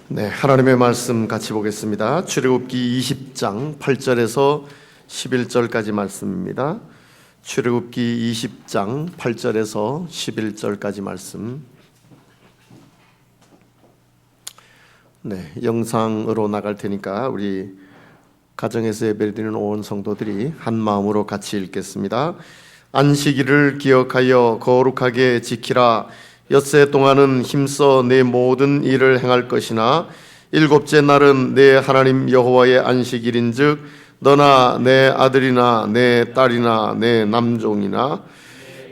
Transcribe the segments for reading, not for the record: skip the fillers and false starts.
네, 하나님의 말씀 같이 보겠습니다. 출애굽기 20장 8절에서 11절까지 말씀입니다. 출애굽기 20장 8절에서 11절까지 말씀. 네, 영상으로 나갈 테니까 우리 가정에서 예배를 드리는 온 성도들이 한 마음으로 같이 읽겠습니다. 안식일을 기억하여 거룩하게 지키라. 엿새 동안은 힘써 내 모든 일을 행할 것이나 일곱째 날은 내 하나님 여호와의 안식일인즉 너나 내 아들이나 내 딸이나 내 남종이나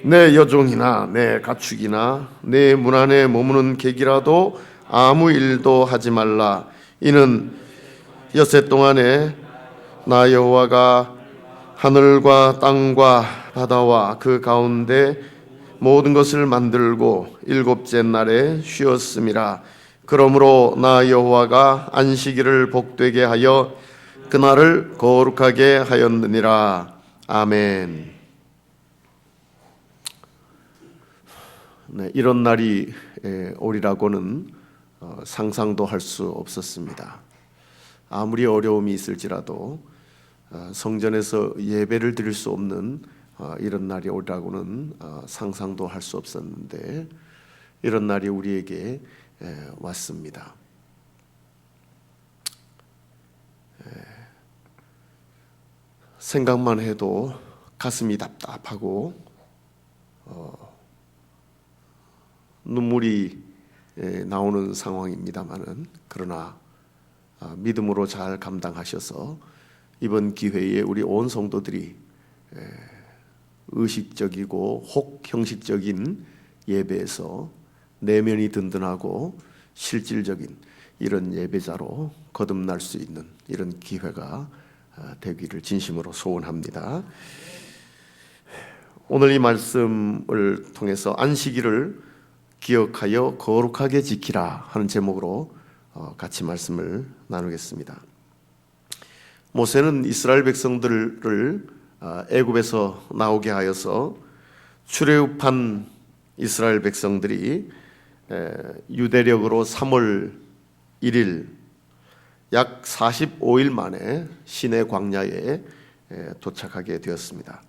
내 여종이나 내 가축이나 내 문 안에 머무는 객이라도 아무 일도 하지 말라. 이는 엿새 동안에 나 여호와가 하늘과 땅과 바다와 그 가운데 모든 것을 만들고 일곱째 날에 쉬었음이라. 그러므로 나 여호와가 안식일을 복되게 하여 그날을 거룩하게 하였느니라. 아멘. 네, 이런 날이 오리라고는 상상도 할 수 없었습니다. 아무리 어려움이 있을지라도 성전에서 예배를 드릴 수 없는 이런 날이 오리라고는 상상도 할 수 없었는데 이런 날이 우리에게 왔습니다. 생각만 해도 가슴이 답답하고 눈물이 나오는 상황입니다만은 그러나 믿음으로 잘 감당하셔서 이번 기회에 우리 온 성도들이 의식적이고 혹 형식적인 예배에서 내면이 든든하고 실질적인 이런 예배자로 거듭날 수 있는 이런 기회가 되기를 진심으로 소원합니다. 오늘 이 말씀을 통해서 안식일을 기억하여 거룩하게 지키라 하는 제목으로 같이 말씀을 나누겠습니다. 모세는 이스라엘 백성들을 애굽에서 나오게 하여서 출애굽한 이스라엘 백성들이 유대력으로 3월 1일 약 45일 만에 시내 광야에 도착하게 되었습니다.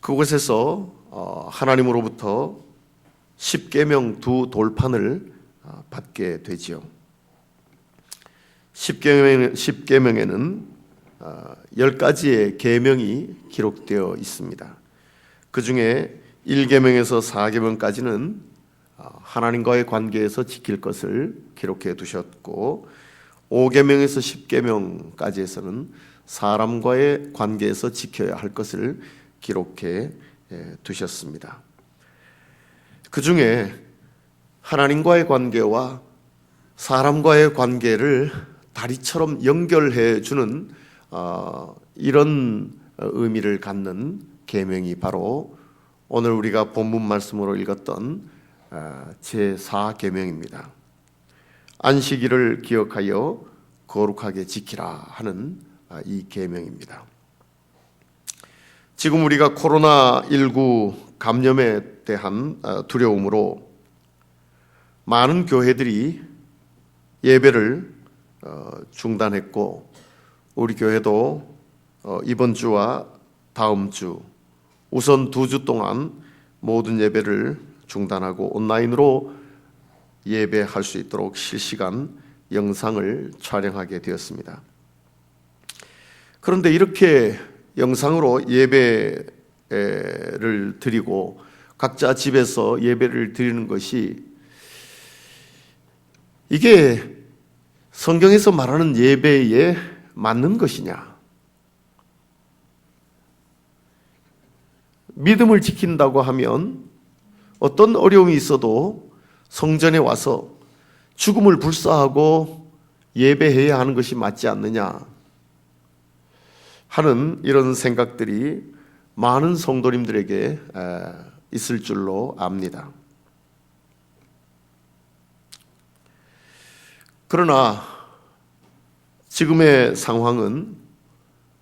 그곳에서 하나님으로부터 십계명 두 돌판을 받게 되지요. 십계명에는 10가지의 계명이 기록되어 있습니다. 그 중에 1계명에서 4계명까지는 하나님과의 관계에서 지킬 것을 기록해 두셨고 5계명에서 10계명까지에서는 사람과의 관계에서 지켜야 할 것을 기록해 두셨습니다. 그 중에 하나님과의 관계와 사람과의 관계를 다리처럼 연결해 주는 이런 의미를 갖는 계명이 바로 오늘 우리가 본문 말씀으로 읽었던 제4계명입니다. 안식일을 기억하여 거룩하게 지키라 하는 이 계명입니다. 지금 우리가 코로나19 감염에 대한 두려움으로 많은 교회들이 예배를 중단했고 우리 교회도 이번 주와 다음 주 우선 2주 동안 모든 예배를 중단하고 온라인으로 예배할 수 있도록 실시간 영상을 촬영하게 되었습니다. 그런데 이렇게 영상으로 예배를 드리고 각자 집에서 예배를 드리는 것이 이게 성경에서 말하는 예배에 맞는 것이냐? 믿음을 지킨다고 하면 어떤 어려움이 있어도 성전에 와서 죽음을 불사하고 예배해야 하는 것이 맞지 않느냐 하는 이런 생각들이 많은 성도님들에게 있을 줄로 압니다. 그러나 지금의 상황은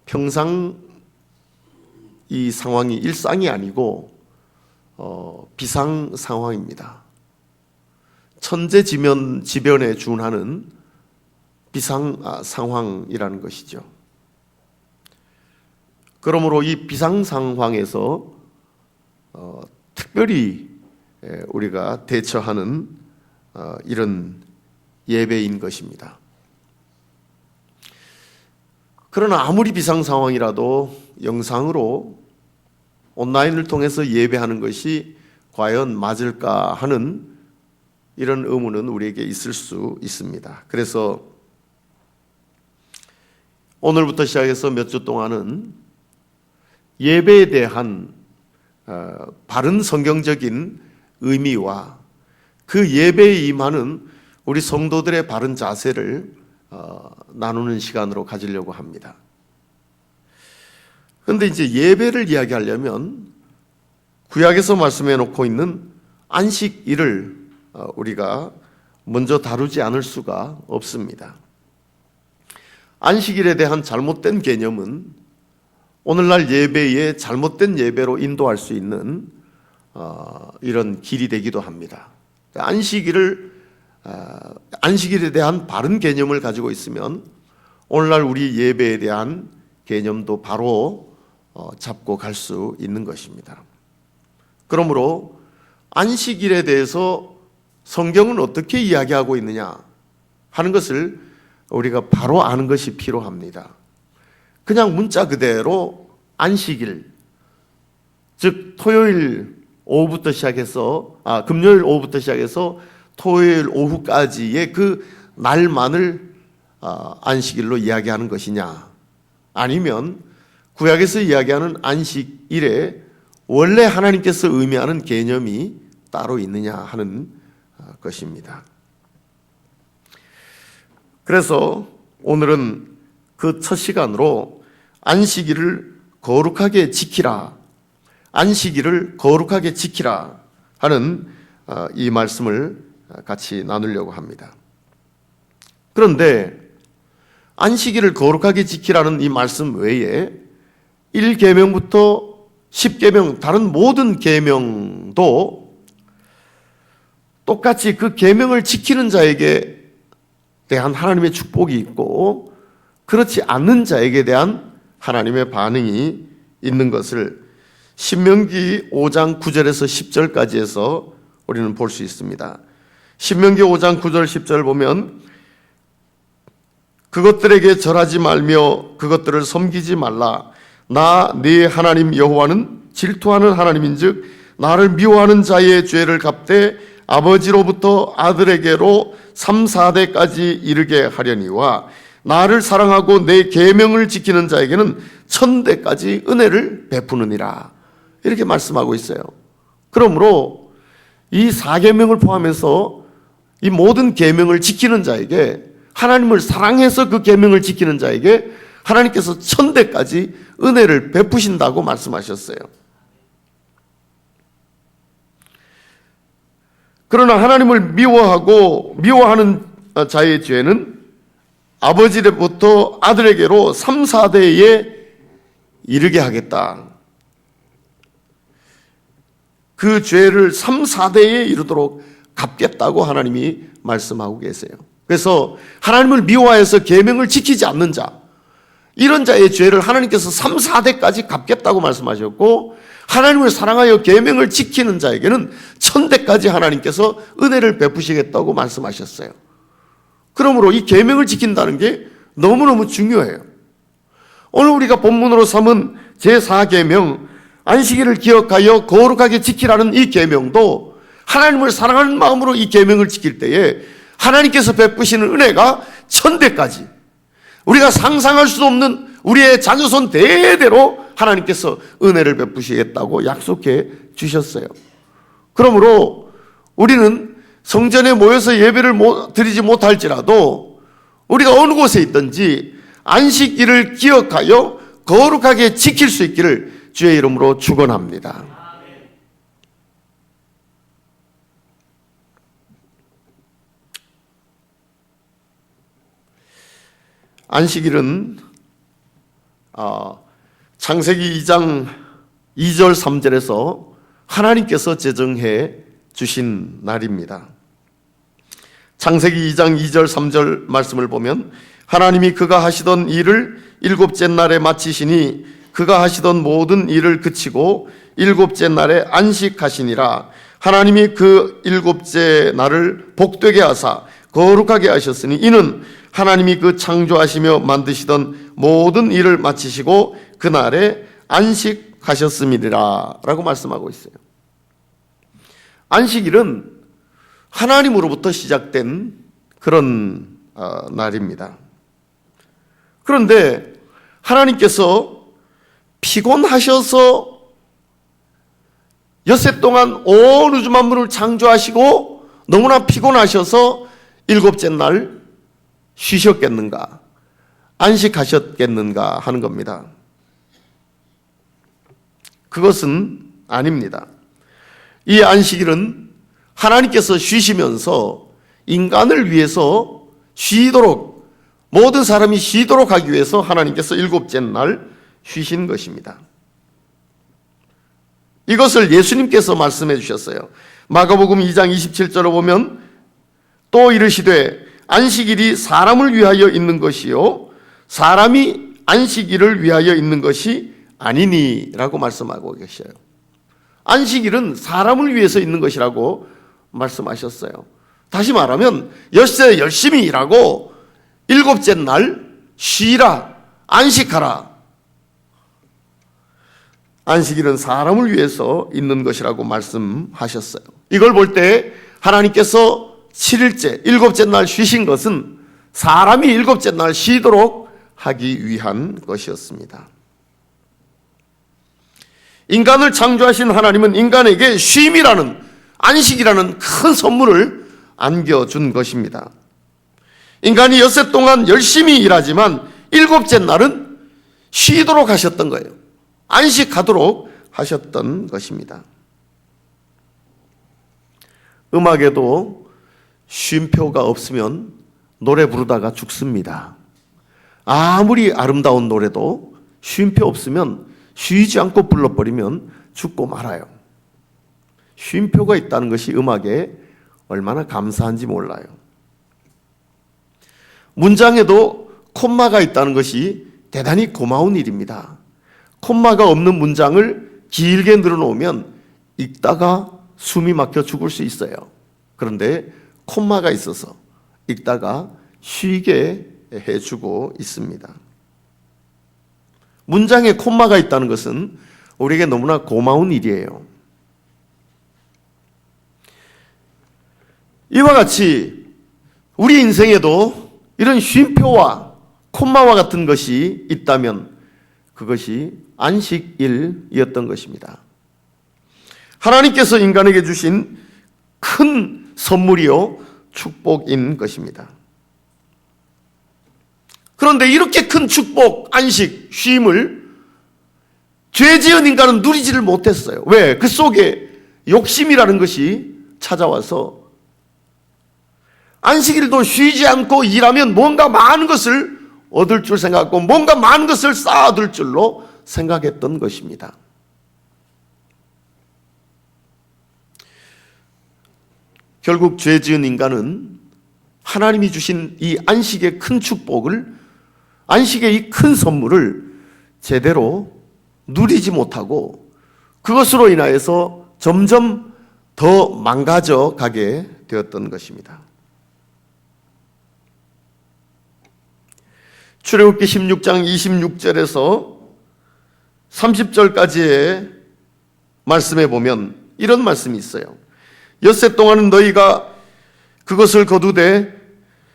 평상 이 상황이 일상이 아니고 비상 상황입니다. 천재지변에 준하는 비상 상황이라는 것이죠. 그러므로 이 비상 상황에서 특별히 우리가 대처하는 이런 예배인 것입니다. 그러나 아무리 비상 상황이라도 영상으로 온라인을 통해서 예배하는 것이 과연 맞을까 하는 이런 의문은 우리에게 있을 수 있습니다. 그래서 오늘부터 시작해서 몇 주 동안은 예배에 대한 바른 성경적인 의미와 그 예배에 임하는 우리 성도들의 바른 자세를 나누는 시간으로 가지려고 합니다. 그런데 이제 예배를 이야기하려면 구약에서 말씀해 놓고 있는 안식일을 우리가 먼저 다루지 않을 수가 없습니다. 안식일에 대한 잘못된 개념은 오늘날 예배에 잘못된 예배로 인도할 수 있는 이런 길이 되기도 합니다. 안식일에 대한 바른 개념을 가지고 있으면 오늘날 우리 예배에 대한 개념도 바로 잡고 갈 수 있는 것입니다. 그러므로 안식일에 대해서 성경은 어떻게 이야기하고 있느냐 하는 것을 우리가 바로 아는 것이 필요합니다. 그냥 문자 그대로 안식일, 즉 토요일 오후부터 시작해서 금요일 오후부터 시작해서 토요일 오후까지의 그 날만을 안식일로 이야기하는 것이냐, 아니면 구약에서 이야기하는 안식일에 원래 하나님께서 의미하는 개념이 따로 있느냐 하는 것입니다. 그래서 오늘은 그 첫 시간으로 안식일을 거룩하게 지키라, 안식일을 거룩하게 지키라 하는 이 말씀을 같이 나누려고 합니다. 그런데 안식일을 거룩하게 지키라는 이 말씀 외에 1계명부터 10계명, 다른 모든 계명도 똑같이 그 계명을 지키는 자에게 대한 하나님의 축복이 있고 그렇지 않는 자에게 대한 하나님의 반응이 있는 것을 신명기 5장 9절에서 10절까지 해서 우리는 볼 수 있습니다. 신명기 5장 9절 10절 보면 그것들에게 절하지 말며 그것들을 섬기지 말라. 나 네 하나님 여호와는 질투하는 하나님인즉 나를 미워하는 자의 죄를 갚되 아버지로부터 아들에게로 3, 4대까지 이르게 하려니와 나를 사랑하고 내 계명을 지키는 자에게는 1000대까지 은혜를 베푸느니라. 이렇게 말씀하고 있어요. 그러므로 이 4계명을 포함해서 이 모든 계명을 지키는 자에게, 하나님을 사랑해서 그 계명을 지키는 자에게 하나님께서 1000대까지 은혜를 베푸신다고 말씀하셨어요. 그러나 하나님을 미워하는 자의 죄는 아버지로부터 아들에게로 3, 4대에 이르게 하겠다. 그 죄를 3, 4대에 이르도록 갚겠다고 하나님이 말씀하고 계세요. 그래서 하나님을 미워해서 계명을 지키지 않는 자, 이런 자의 죄를 하나님께서 3, 4대까지 갚겠다고 말씀하셨고, 하나님을 사랑하여 계명을 지키는 자에게는 1000대까지 하나님께서 은혜를 베푸시겠다고 말씀하셨어요. 그러므로 이 계명을 지킨다는 게 너무너무 중요해요. 오늘 우리가 본문으로 삼은 제4계명, 안식일을 기억하여 거룩하게 지키라는 이 계명도 하나님을 사랑하는 마음으로 이 계명을 지킬 때에 하나님께서 베푸시는 은혜가 1000대까지, 우리가 상상할 수 없는 우리의 자녀손 대대로 하나님께서 은혜를 베푸시겠다고 약속해 주셨어요. 그러므로 우리는 성전에 모여서 예배를 드리지 못할지라도 우리가 어느 곳에 있든지 안식일을 기억하여 거룩하게 지킬 수 있기를 주의 이름으로 축원합니다. 안식일은 창세기 2장 2절 3절에서 하나님께서 제정해 주신 날입니다. 창세기 2장 2절 3절 말씀을 보면 하나님이 그가 하시던 일을 일곱째 날에 마치시니 그가 하시던 모든 일을 그치고 일곱째 날에 안식하시니라. 하나님이 그 일곱째 날을 복되게 하사 거룩하게 하셨으니 이는 하나님이 그 창조하시며 만드시던 모든 일을 마치시고 그날에 안식하셨음이니라 라고 말씀하고 있어요. 안식일은 하나님으로부터 시작된 그런 날입니다. 그런데 하나님께서 피곤하셔서 엿새 동안 온 우주 만물을 창조하시고 너무나 피곤하셔서 일곱째 날 쉬셨겠는가, 안식하셨겠는가 하는 겁니다. 그것은 아닙니다. 이 안식일은 하나님께서 쉬시면서 인간을 위해서 쉬도록, 모든 사람이 쉬도록 하기 위해서 하나님께서 일곱째 날 쉬신 것입니다. 이것을 예수님께서 말씀해 주셨어요. 마가복음 2장 27절을 보면 또 이르시되 안식일이 사람을 위하여 있는 것이요 사람이 안식일을 위하여 있는 것이 아니니 라고 말씀하고 계셔요. 안식일은 사람을 위해서 있는 것이라고 말씀하셨어요. 다시 말하면 엿새 열심히 일하고 일곱째 날 쉬라, 안식하라. 안식일은 사람을 위해서 있는 것이라고 말씀하셨어요. 이걸 볼 때 하나님께서 7일째, 일곱째 날 쉬신 것은 사람이 일곱째 날 쉬도록 하기 위한 것이었습니다. 인간을 창조하신 하나님은 인간에게 쉼이라는, 안식이라는 큰 선물을 안겨준 것입니다. 인간이 엿새 동안 열심히 일하지만 일곱째 날은 쉬도록 하셨던 거예요. 안식하도록 하셨던 것입니다. 음악에도 쉼표가 없으면 노래 부르다가 죽습니다. 아무리 아름다운 노래도 쉼표 없으면 쉬지 않고 불러버리면 죽고 말아요. 쉼표가 있다는 것이 음악에 얼마나 감사한지 몰라요. 문장에도 콤마가 있다는 것이 대단히 고마운 일입니다. 콤마가 없는 문장을 길게 늘어놓으면 읽다가 숨이 막혀 죽을 수 있어요. 그런데 콤마가 있어서 읽다가 쉬게 해주고 있습니다. 문장에 콤마가 있다는 것은 우리에게 너무나 고마운 일이에요. 이와 같이 우리 인생에도 이런 쉼표와 콤마와 같은 것이 있다면 그것이 안식일이었던 것입니다. 하나님께서 인간에게 주신 큰 선물이요 축복인 것입니다. 그런데 이렇게 큰 축복, 안식, 쉼을 죄 지은 인간은 누리지를 못했어요. 왜? 그 속에 욕심이라는 것이 찾아와서 안식일도 쉬지 않고 일하면 뭔가 많은 것을 얻을 줄 생각하고 뭔가 많은 것을 쌓아둘 줄로 생각했던 것입니다. 결국 죄 지은 인간은 하나님이 주신 이 안식의 큰 축복을, 안식의 이 큰 선물을 제대로 누리지 못하고 그것으로 인하여서 점점 더 망가져 가게 되었던 것입니다. 출애굽기 16장 26절에서 30절까지의 말씀에 보면 이런 말씀이 있어요. 엿새 동안은 너희가 그것을 거두되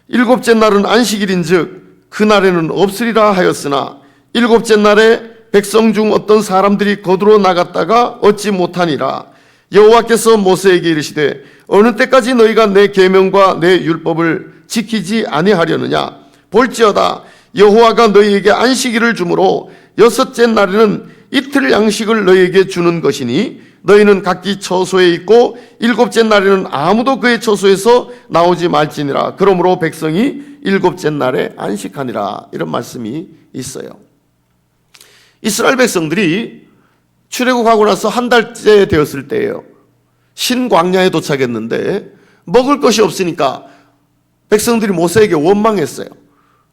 일곱째 날은 안식일인즉 그날에는 없으리라 하였으나 일곱째 날에 백성 중 어떤 사람들이 거두러 나갔다가 얻지 못하니라. 여호와께서 모세에게 이르시되 어느 때까지 너희가 내 계명과 내 율법을 지키지 아니하려느냐. 볼지어다 여호와가 너희에게 안식일을 주므로 여섯째 날에는 이틀 양식을 너희에게 주는 것이니 너희는 각기 처소에 있고 일곱째 날에는 아무도 그의 처소에서 나오지 말지니라. 그러므로 백성이 일곱째 날에 안식하니라. 이런 말씀이 있어요. 이스라엘 백성들이 출애굽하고 나서 한 달째 되었을 때예요. 신광야에 도착했는데 먹을 것이 없으니까 백성들이 모세에게 원망했어요.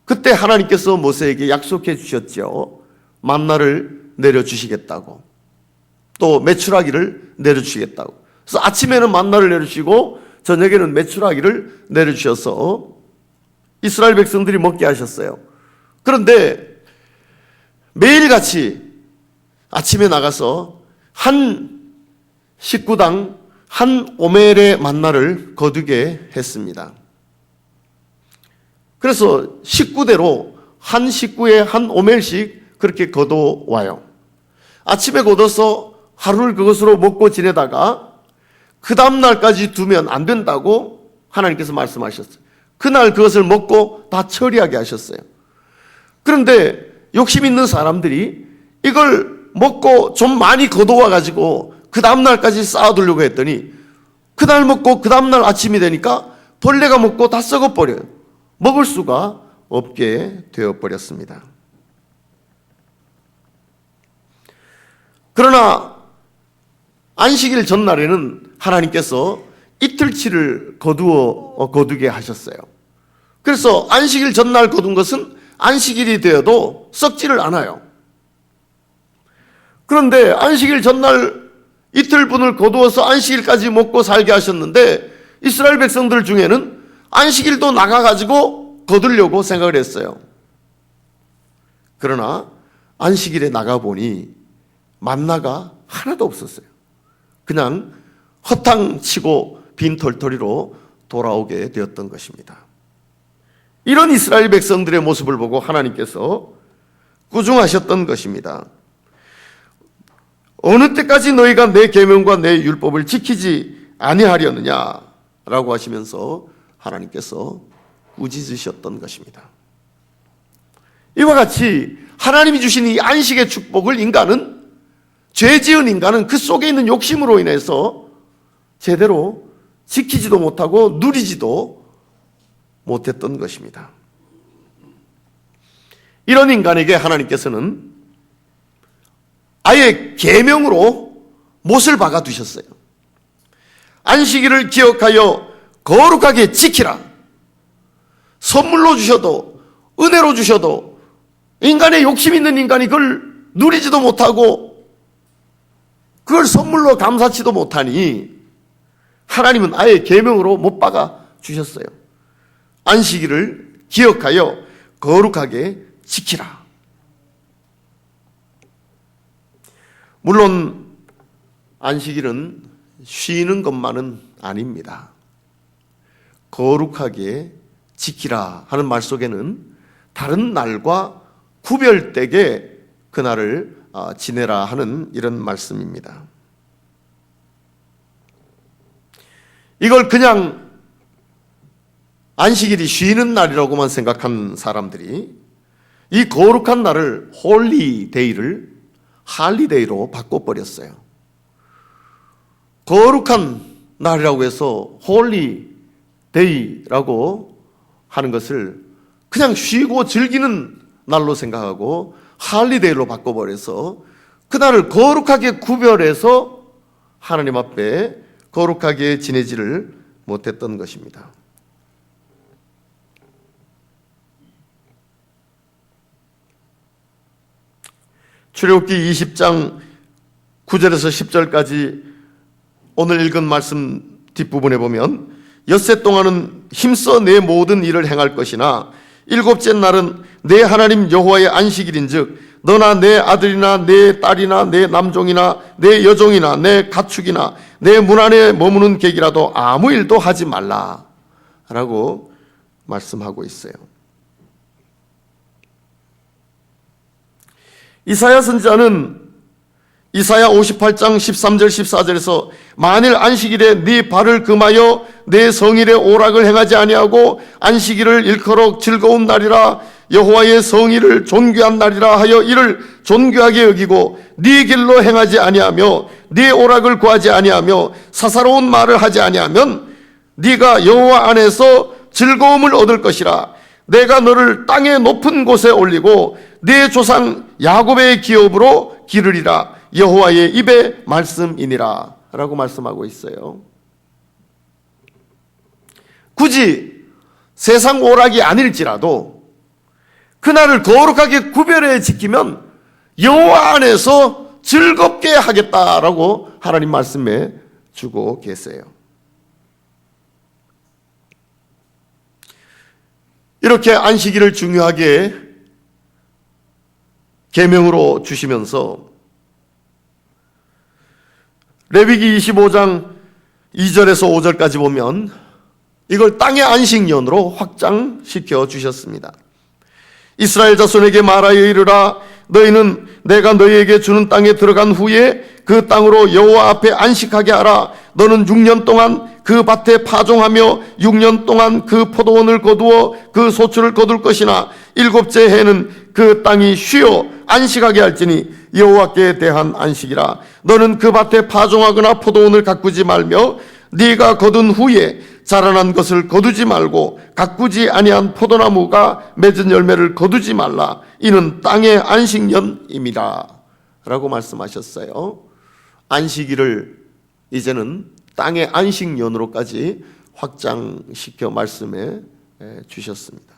그때 하나님께서 모세에게 약속해 주셨죠. 만나를 내려주시겠다고, 또 메추라기를 내려주시겠다고. 그래서 아침에는 만나를 내려주시고 저녁에는 메추라기를 내려주셔서 이스라엘 백성들이 먹게 하셨어요. 그런데 매일같이 아침에 나가서 한 식구당 한 오멜의 만나를 거두게 했습니다. 그래서 식구대로 한 식구에 한 오멜씩 그렇게 거둬와요. 아침에 거둬서 하루를 그것으로 먹고 지내다가 그 다음날까지 두면 안 된다고 하나님께서 말씀하셨어요. 그날 그것을 먹고 다 처리하게 하셨어요. 그런데 욕심 있는 사람들이 이걸 먹고 좀 많이 거둬와 가지고 그 다음날까지 쌓아두려고 했더니 그날 먹고 그 다음날 아침이 되니까 벌레가 먹고 다 썩어버려요. 먹을 수가 없게 되어버렸습니다. 그러나 안식일 전날에는 하나님께서 이틀치를 거두게 하셨어요. 그래서 안식일 전날 거둔 것은 안식일이 되어도 썩지를 않아요. 그런데 안식일 전날 이틀분을 거두어서 안식일까지 먹고 살게 하셨는데 이스라엘 백성들 중에는 안식일도 나가가지고 거두려고 생각을 했어요. 그러나 안식일에 나가보니 만나가 하나도 없었어요. 그냥 허탕치고 빈털터리로 돌아오게 되었던 것입니다. 이런 이스라엘 백성들의 모습을 보고 하나님께서 꾸중하셨던 것입니다. 어느 때까지 너희가 내 계명과 내 율법을 지키지 아니하려느냐라고 하시면서 하나님께서 꾸짖으셨던 것입니다. 이와 같이 하나님이 주신 이 안식의 축복을 죄 지은 인간은 그 속에 있는 욕심으로 인해서 제대로 지키지도 못하고 누리지도 못했던 것입니다. 이런 인간에게 하나님께서는 아예 계명으로 못을 박아 두셨어요. 안식일을 기억하여 거룩하게 지키라. 선물로 주셔도 은혜로 주셔도 인간의 욕심 있는 인간이 그걸 누리지도 못하고 그걸 선물로 감사치도 못하니 하나님은 아예 계명으로 못 박아 주셨어요. 안식일을 기억하여 거룩하게 지키라. 물론 안식일은 쉬는 것만은 아닙니다. 거룩하게 지키라 하는 말 속에는 다른 날과 구별되게 그날을 지내라 하는 이런 말씀입니다. 이걸 그냥 안식일이 쉬는 날이라고만 생각한 사람들이 이 거룩한 날을 홀리데이를 할리데이로 바꿔버렸어요. 거룩한 날이라고 해서 홀리데이라고 하는 것을 그냥 쉬고 즐기는 날로 생각하고 할리데이로 바꿔버려서 그날을 거룩하게 구별해서 하나님 앞에 거룩하게 지내지를 못했던 것입니다. 출애굽기 20장 9절에서 10절까지 오늘 읽은 말씀 뒷부분에 보면 엿새 동안은 힘써 내 모든 일을 행할 것이나 일곱째 날은 내 하나님 여호와의 안식일인즉 너나 내 아들이나 내 딸이나 내 남종이나 내 여종이나 내 가축이나 내 문 안에 머무는 객이라도 아무 일도 하지 말라 라고 말씀하고 있어요. 이사야 선지자는 이사야 58장 13절 14절에서 만일 안식일에 네 발을 금하여 내 성일의 오락을 행하지 아니하고 안식일을 일컬어 즐거운 날이라 여호와의 성일을 존귀한 날이라 하여 이를 존귀하게 여기고 네 길로 행하지 아니하며 네 오락을 구하지 아니하며 사사로운 말을 하지 아니하면 네가 여호와 안에서 즐거움을 얻을 것이라. 내가 너를 땅의 높은 곳에 올리고 네 조상 야곱의 기업으로 기르리라. 여호와의 입의 말씀이니라 라고 말씀하고 있어요. 굳이 세상 오락이 아닐지라도 그날을 거룩하게 구별해 지키면 여호와 안에서 즐겁게 하겠다라고 하나님 말씀해 주고 계세요. 이렇게 안식일을 중요하게 계명으로 주시면서 레위기 25장 2절에서 5절까지 보면 이걸 땅의 안식년으로 확장시켜 주셨습니다. 이스라엘 자손에게 말하여 이르라. 너희는 내가 너희에게 주는 땅에 들어간 후에 그 땅으로 여호와 앞에 안식하게 하라. 너는 6년 동안 그 밭에 파종하며 6년 동안 그 포도원을 거두어 그 소출을 거둘 것이나 7째 해는 그 땅이 쉬어 안식하게 할지니 여호와께 대한 안식이라. 너는 그 밭에 파종하거나 포도원을 가꾸지 말며 네가 거둔 후에 자라난 것을 거두지 말고 가꾸지 아니한 포도나무가 맺은 열매를 거두지 말라. 이는 땅의 안식년임이라 라고 말씀하셨어요. 안식일을 이제는 땅의 안식년으로까지 확장시켜 말씀해 주셨습니다.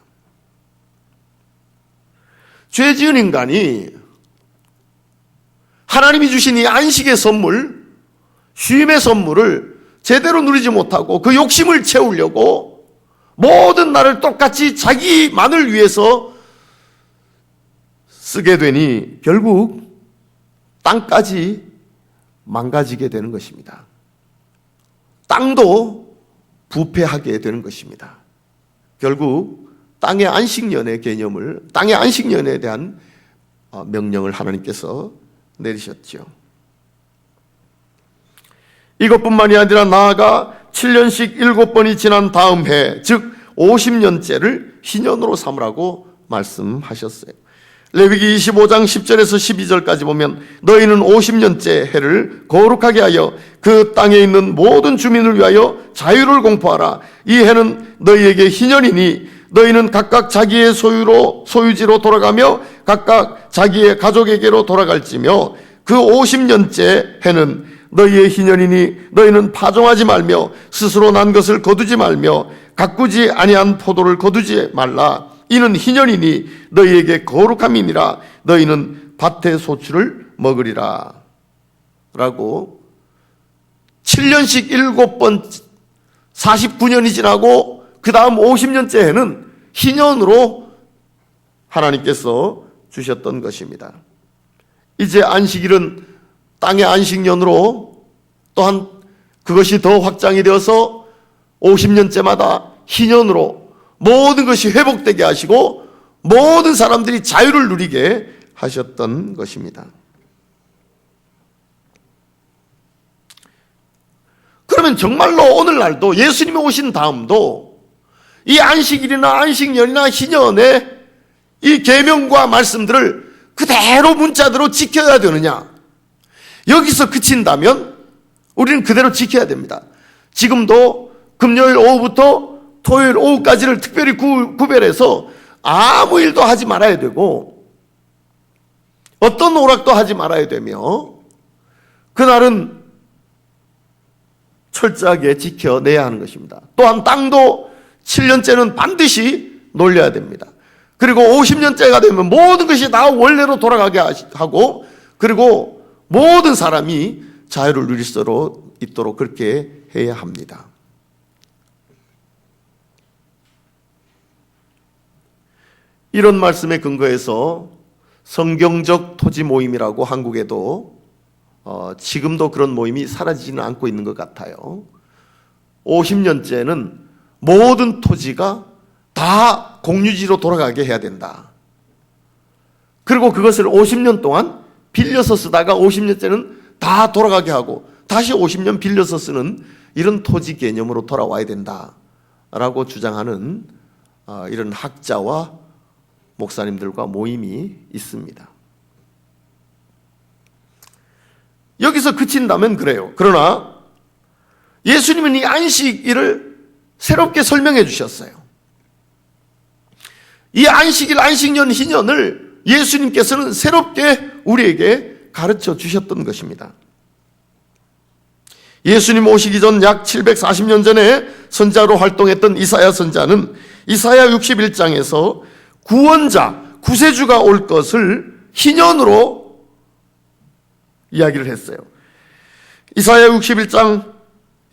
죄 지은 인간이 하나님이 주신 이 안식의 선물, 쉼의 선물을 제대로 누리지 못하고 그 욕심을 채우려고 모든 날을 똑같이 자기만을 위해서 쓰게 되니 결국 땅까지 망가지게 되는 것입니다. 땅도 부패하게 되는 것입니다. 결국 땅의 안식년의 개념을, 땅의 안식년에 대한 명령을 하나님께서 내리셨죠. 이것뿐만이 아니라 나아가 7년씩 7번이 지난 다음 해, 즉 50년째를 희년으로 삼으라고 말씀하셨어요. 레위기 25장 10절에서 12절까지 보면 너희는 50년째 해를 거룩하게 하여 그 땅에 있는 모든 주민을 위하여 자유를 공포하라. 이 해는 너희에게 희년이니 너희는 각각 자기의 소유지로 돌아가며 각각 자기의 가족에게로 돌아갈지며 그 50년째 해는 너희의 희년이니 너희는 파종하지 말며 스스로 난 것을 거두지 말며 가꾸지 아니한 포도를 거두지 말라. 이는 희년이니 너희에게 거룩함이니라. 너희는 밭의 소출을 먹으리라 라고 7년씩 7번 49년이 지나고 그 다음 50년째 해는 희년으로 하나님께서 주셨던 것입니다. 이제 안식일은 땅의 안식년으로 또한 그것이 더 확장이 되어서 50년째마다 희년으로 모든 것이 회복되게 하시고 모든 사람들이 자유를 누리게 하셨던 것입니다. 그러면 정말로 오늘날도 예수님이 오신 다음도 이 안식일이나 안식년이나 희년의 이 계명과 말씀들을 그대로 문자대로 지켜야 되느냐? 여기서 그친다면 우리는 그대로 지켜야 됩니다. 지금도 금요일 오후부터 토요일 오후까지를 특별히 구별해서 아무 일도 하지 말아야 되고 어떤 오락도 하지 말아야 되며 그날은 철저하게 지켜내야 하는 것입니다. 또한 땅도 7년째는 반드시 놀려야 됩니다. 그리고 50년째가 되면 모든 것이 다 원래로 돌아가게 하고 그리고 모든 사람이 자유를 누릴 수 있도록 그렇게 해야 합니다. 이런 말씀에 근거해서 성경적 토지 모임이라고 한국에도 지금도 그런 모임이 사라지지는 않고 있는 것 같아요. 50년째는 모든 토지가 다 공유지로 돌아가게 해야 된다. 그리고 그것을 50년 동안 빌려서 쓰다가 50년째는 다 돌아가게 하고 다시 50년 빌려서 쓰는 이런 토지 개념으로 돌아와야 된다라고 주장하는 이런 학자와 목사님들과 모임이 있습니다. 여기서 그친다면 그래요. 그러나 예수님은 이 안식일을 새롭게 설명해 주셨어요. 이 안식일, 안식년, 희년을 예수님께서는 새롭게 우리에게 가르쳐 주셨던 것입니다. 예수님 오시기 전 약 740년 전에 선자로 활동했던 이사야 선자는 이사야 61장에서 구원자, 구세주가 올 것을 희년으로 이야기를 했어요. 이사야 61장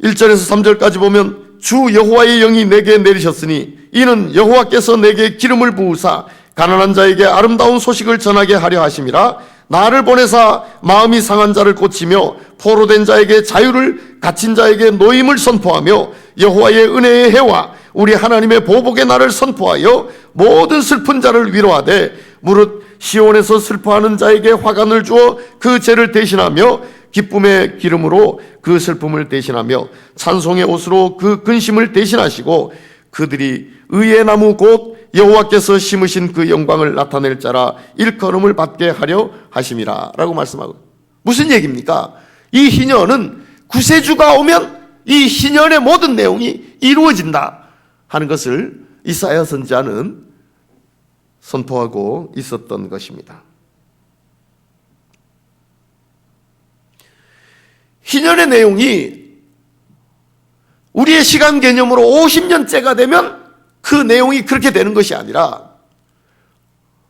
1절에서 3절까지 보면 주 여호와의 영이 내게 내리셨으니 이는 여호와께서 내게 기름을 부으사 가난한 자에게 아름다운 소식을 전하게 하려 하심이라. 나를 보내사 마음이 상한 자를 고치며 포로된 자에게 자유를, 갇힌 자에게 노임을 선포하며 여호와의 은혜의 해와 우리 하나님의 보복의 날을 선포하여 모든 슬픈 자를 위로하되 무릇 시온에서 슬퍼하는 자에게 화관을 주어 그 죄를 대신하며 기쁨의 기름으로 그 슬픔을 대신하며 찬송의 옷으로 그 근심을 대신하시고 그들이 의의 나무 곧 여호와께서 심으신 그 영광을 나타낼 자라 일컬음을 받게 하려 하심이라 라고 말씀하고, 무슨 얘기입니까? 이 희년은 구세주가 오면 이 희년의 모든 내용이 이루어진다 하는 것을 이사야 선지자는 선포하고 있었던 것입니다. 희년의 내용이 우리의 시간 개념으로 50년째가 되면 그 내용이 그렇게 되는 것이 아니라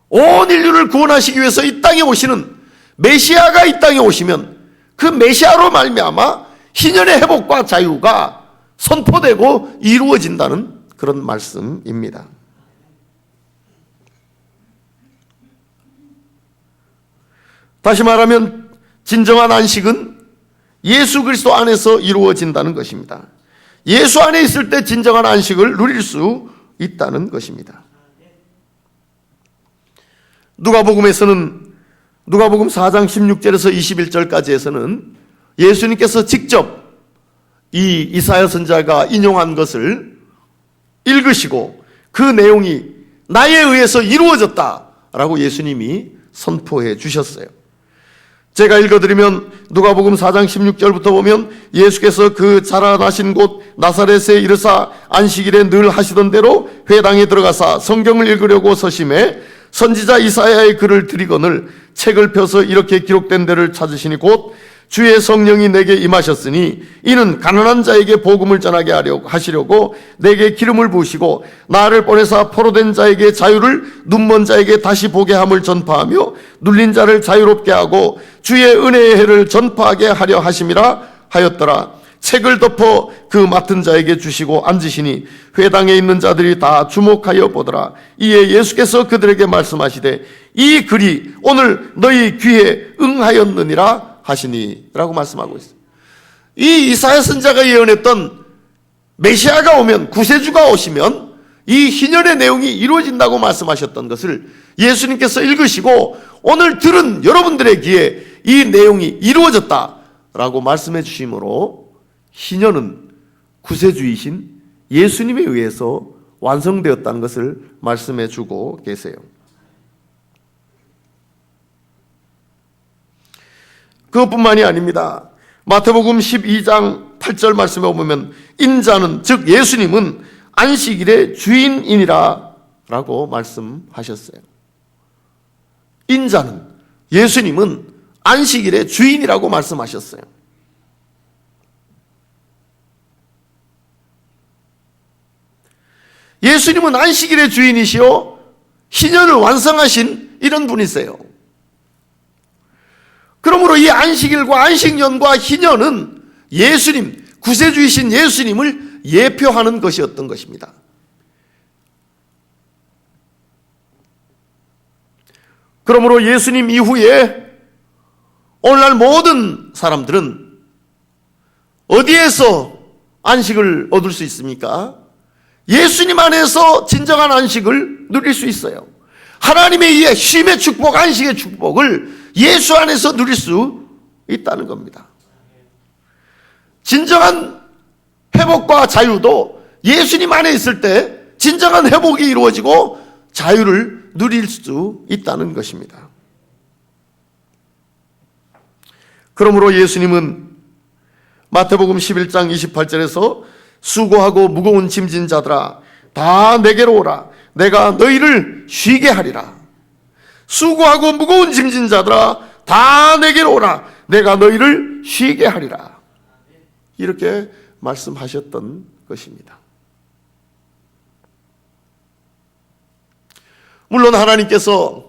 온 인류를 구원하시기 위해서 이 땅에 오시는 메시아가 이 땅에 오시면 그 메시아로 말미암아 희년의 회복과 자유가 선포되고 이루어진다는 그런 말씀입니다. 다시 말하면 진정한 안식은 예수 그리스도 안에서 이루어진다는 것입니다. 예수 안에 있을 때 진정한 안식을 누릴 수 있다는 것입니다. 누가복음에서는 누가복음 4장 16절에서 21절까지에서는 예수님께서 직접 이 이사야 선지자가 인용한 것을 읽으시고 그 내용이 나에 의해서 이루어졌다라고 예수님이 선포해 주셨어요. 제가 읽어드리면 누가복음 4장 16절부터 보면 예수께서 그 자라나신 곳 나사렛에 이르사 안식일에 늘 하시던 대로 회당에 들어가사 성경을 읽으려고 서심해 선지자 이사야의 글을 들이거늘 책을 펴서 이렇게 기록된 데를 찾으시니 곧 주의 성령이 내게 임하셨으니 이는 가난한 자에게 복음을 전하게 하시려고 내게 기름을 부으시고 나를 보내사 포로된 자에게 자유를, 눈먼 자에게 다시 보게 함을 전파하며 눌린 자를 자유롭게 하고 주의 은혜의 해를 전파하게 하려 하심이라 하였더라. 책을 덮어 그 맡은 자에게 주시고 앉으시니 회당에 있는 자들이 다 주목하여 보더라. 이에 예수께서 그들에게 말씀하시되 이 글이 오늘 너희 귀에 응하였느니라 하시니 라고 말씀하고 있어요. 이 이사야 선지자가 예언했던 메시아가 오면, 구세주가 오시면 이 희년의 내용이 이루어진다고 말씀하셨던 것을 예수님께서 읽으시고 오늘 들은 여러분들의 귀에 이 내용이 이루어졌다라고 말씀해 주심으로 희년은 구세주이신 예수님에 의해서 완성되었다는 것을 말씀해 주고 계세요. 그것뿐만이 아닙니다. 마태복음 12장 8절 말씀에 보면 인자는, 즉 예수님은 안식일의 주인이니라 라고 말씀하셨어요. 인자는, 예수님은 안식일의 주인이라고 말씀하셨어요. 예수님은 안식일의 주인이시요 희년을 완성하신 이런 분이세요. 그러므로 이 안식일과 안식년과 희년은 예수님, 구세주이신 예수님을 예표하는 것이었던 것입니다. 그러므로 예수님 이후에 오늘날 모든 사람들은 어디에서 안식을 얻을 수 있습니까? 예수님 안에서 진정한 안식을 누릴 수 있어요. 하나님에 의해 쉼의 축복, 안식의 축복을 예수 안에서 누릴 수 있다는 겁니다. 진정한 회복과 자유도 예수님 안에 있을 때 진정한 회복이 이루어지고 자유를 누릴 수 있다는 것입니다. 그러므로 예수님은 마태복음 11장 28절에서 수고하고 무거운 짐진 자들아 다 내게로 오라 내가 너희를 쉬게 하리라. 수고하고 무거운 짐진 자들아 다 내게로 오라 내가 너희를 쉬게 하리라. 이렇게 말씀하셨던 것입니다. 물론 하나님께서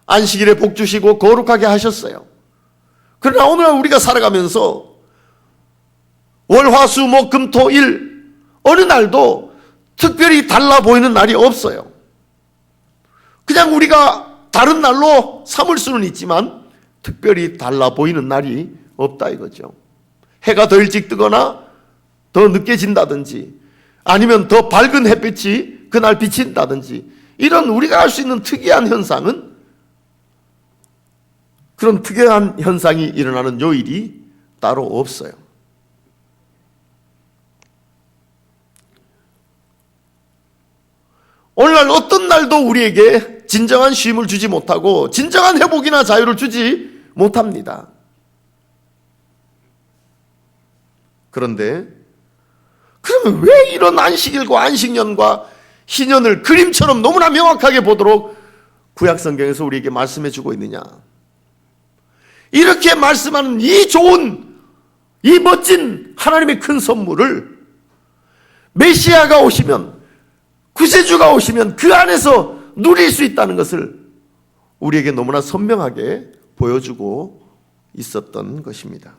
안식일에 복 주시고 거룩하게 하셨어요. 그러나 오늘 우리가 살아가면서 월, 화, 수, 목, 금, 토, 일 어느 날도 특별히 달라 보이는 날이 없어요. 그냥 우리가 다른 날로 삼을 수는 있지만 특별히 달라 보이는 날이 없다 이거죠. 해가 더 일찍 뜨거나 더 늦게 진다든지 아니면 더 밝은 햇빛이 그날 비친다든지 이런 우리가 알 수 있는 특이한 현상은 그런 특이한 현상이 일어나는 요일이 따로 없어요. 오늘날 어떤 날도 우리에게 진정한 쉼을 주지 못하고 진정한 회복이나 자유를 주지 못합니다. 그런데 그러면 왜 이런 안식일과 안식년과 희년을 그림처럼 너무나 명확하게 보도록 구약성경에서 우리에게 말씀해 주고 있느냐? 이렇게 말씀하는 이 좋은, 이 멋진 하나님의 큰 선물을 메시아가 오시면, 구세주가 오시면 그 안에서 누릴 수 있다는 것을 우리에게 너무나 선명하게 보여주고 있었던 것입니다.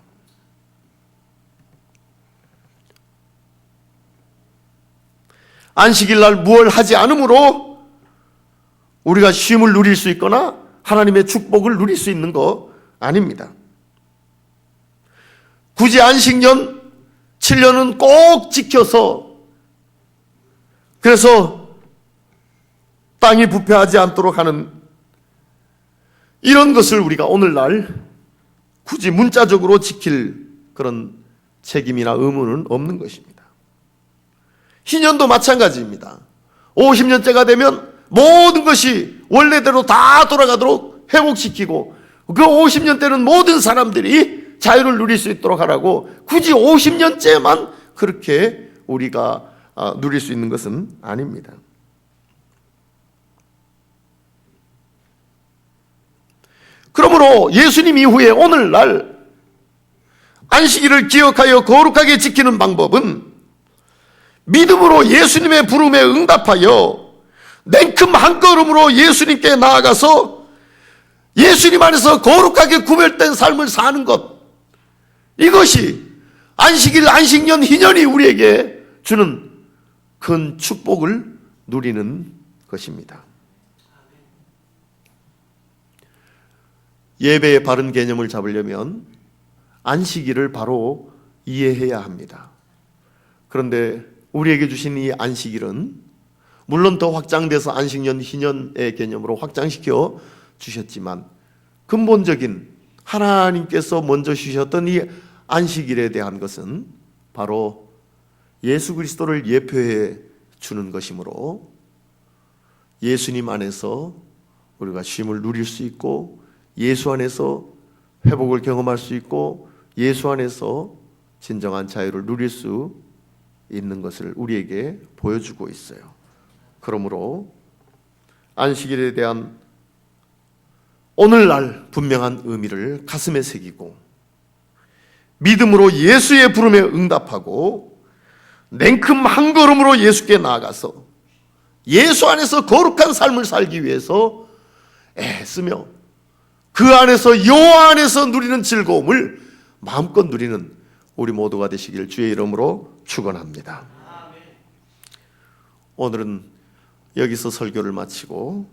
안식일 날 무엇을 하지 않으므로 우리가 쉼을 누릴 수 있거나 하나님의 축복을 누릴 수 있는 거 아닙니다. 굳이 안식년 7년은 꼭 지켜서 그래서 땅이 부패하지 않도록 하는 이런 것을 우리가 오늘날 굳이 문자적으로 지킬 그런 책임이나 의무는 없는 것입니다. 희년도 마찬가지입니다. 50년째가 되면 모든 것이 원래대로 다 돌아가도록 회복시키고 그 50년 때는 모든 사람들이 자유를 누릴 수 있도록 하라고 굳이 50년째만 그렇게 우리가 누릴 수 있는 것은 아닙니다. 그러므로 예수님 이후에 오늘날 안식일을 기억하여 거룩하게 지키는 방법은 믿음으로 예수님의 부름에 응답하여 냉큼 한 걸음으로 예수님께 나아가서 예수님 안에서 거룩하게 구별된 삶을 사는 것, 이것이 안식일, 안식년, 희년이 우리에게 주는 큰 축복을 누리는 것입니다. 예배의 바른 개념을 잡으려면 안식일을 바로 이해해야 합니다. 그런데 우리에게 주신 이 안식일은 물론 더 확장돼서 안식년, 희년의 개념으로 확장시켜 주셨지만 근본적인 하나님께서 먼저 주셨던 이 안식일에 대한 것은 바로 예수 그리스도를 예표해 주는 것이므로 예수님 안에서 우리가 쉼을 누릴 수 있고 예수 안에서 회복을 경험할 수 있고 예수 안에서 진정한 자유를 누릴 수 있는 것을 우리에게 보여주고 있어요. 그러므로 안식일에 대한 오늘날 분명한 의미를 가슴에 새기고 믿음으로 예수의 부름에 응답하고 냉큼 한 걸음으로 예수께 나아가서 예수 안에서 거룩한 삶을 살기 위해서 애쓰며 그 안에서 여호와 안에서 누리는 즐거움을 마음껏 누리는 우리 모두가 되시길 주의 이름으로 축원합니다. 오늘은 여기서 설교를 마치고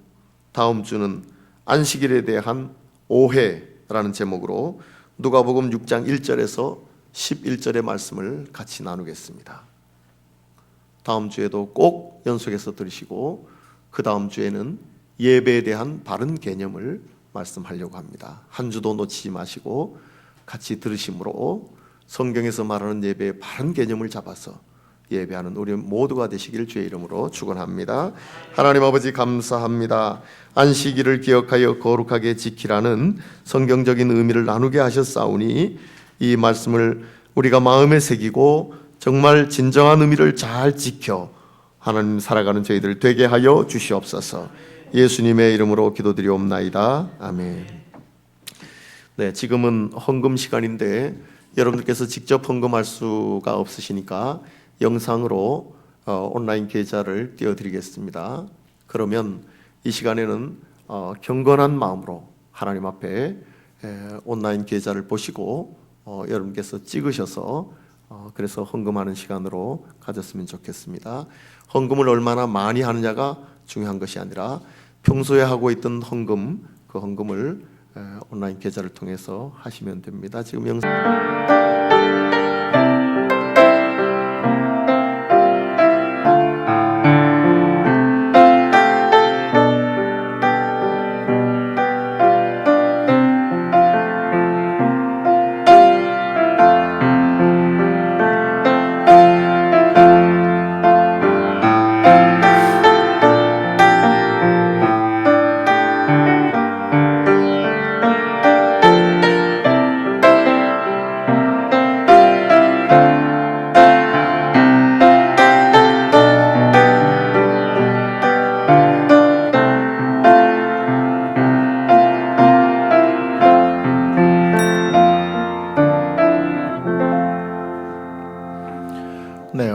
다음 주는 안식일에 대한 오해라는 제목으로 누가복음 6장 1절에서 11절의 말씀을 같이 나누겠습니다. 다음 주에도 꼭 연속해서 들으시고 그 다음 주에는 예배에 대한 바른 개념을 말씀하려고 합니다. 한 주도 놓치지 마시고 같이 들으심으로 성경에서 말하는 예배의 바른 개념을 잡아서 예배하는 우리 모두가 되시길 주의 이름으로 축원합니다. 하나님 아버지 감사합니다. 안식일을 기억하여 거룩하게 지키라는 성경적인 의미를 나누게 하셨사오니 이 말씀을 우리가 마음에 새기고 정말 진정한 의미를 잘 지켜 하나님 살아가는 저희들 되게 하여 주시옵소서. 예수님의 이름으로 기도드리옵나이다. 아멘. 네, 지금은 헌금 시간인데 여러분들께서 직접 헌금할 수가 없으시니까 영상으로 온라인 계좌를 띄워드리겠습니다. 그러면 이 시간에는 경건한 마음으로 하나님 앞에 온라인 계좌를 보시고 여러분께서 찍으셔서 그래서 헌금하는 시간으로 가졌으면 좋겠습니다. 헌금을 얼마나 많이 하느냐가 중요한 것이 아니라 평소에 하고 있던 헌금, 그 헌금을 온라인 계좌를 통해서 하시면 됩니다. 지금 영상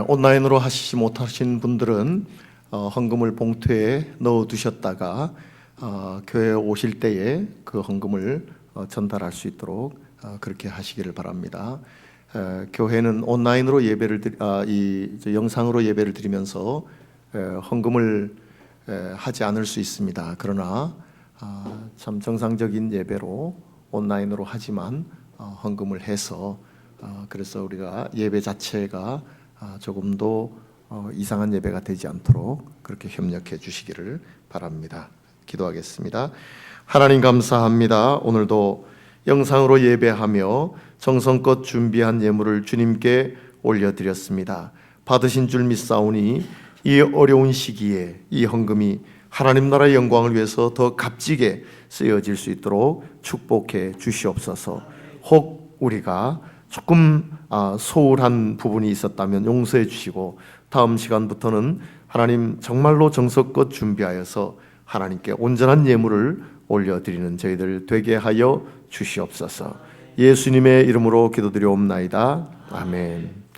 온라인으로 하시지 못하신 분들은 헌금을 봉투에 넣어 두셨다가 교회에 오실 때에 그 헌금을 전달할 수 있도록 그렇게 하시기를 바랍니다. 교회는 온라인으로 영상으로 예배를 드리면서 헌금을 하지 않을 수 있습니다. 그러나 참 정상적인 예배로 온라인으로 하지만 헌금을 해서 그래서 우리가 예배 자체가 조금도 이상한 예배가 되지 않도록 그렇게 협력해 주시기를 바랍니다. 기도하겠습니다. 하나님 감사합니다. 오늘도 영상으로 예배하며 정성껏 준비한 예물을 주님께 올려드렸습니다. 받으신 줄 믿사오니 이 어려운 시기에 이 헌금이 하나님 나라의 영광을 위해서 더 값지게 쓰여질 수 있도록 축복해 주시옵소서. 혹 우리가 조금 소홀한 부분이 있었다면 용서해 주시고 다음 시간부터는 하나님 정말로 정성껏 준비하여서 하나님께 온전한 예물을 올려드리는 저희들 되게 하여 주시옵소서. 예수님의 이름으로 기도드리옵나이다. 아멘.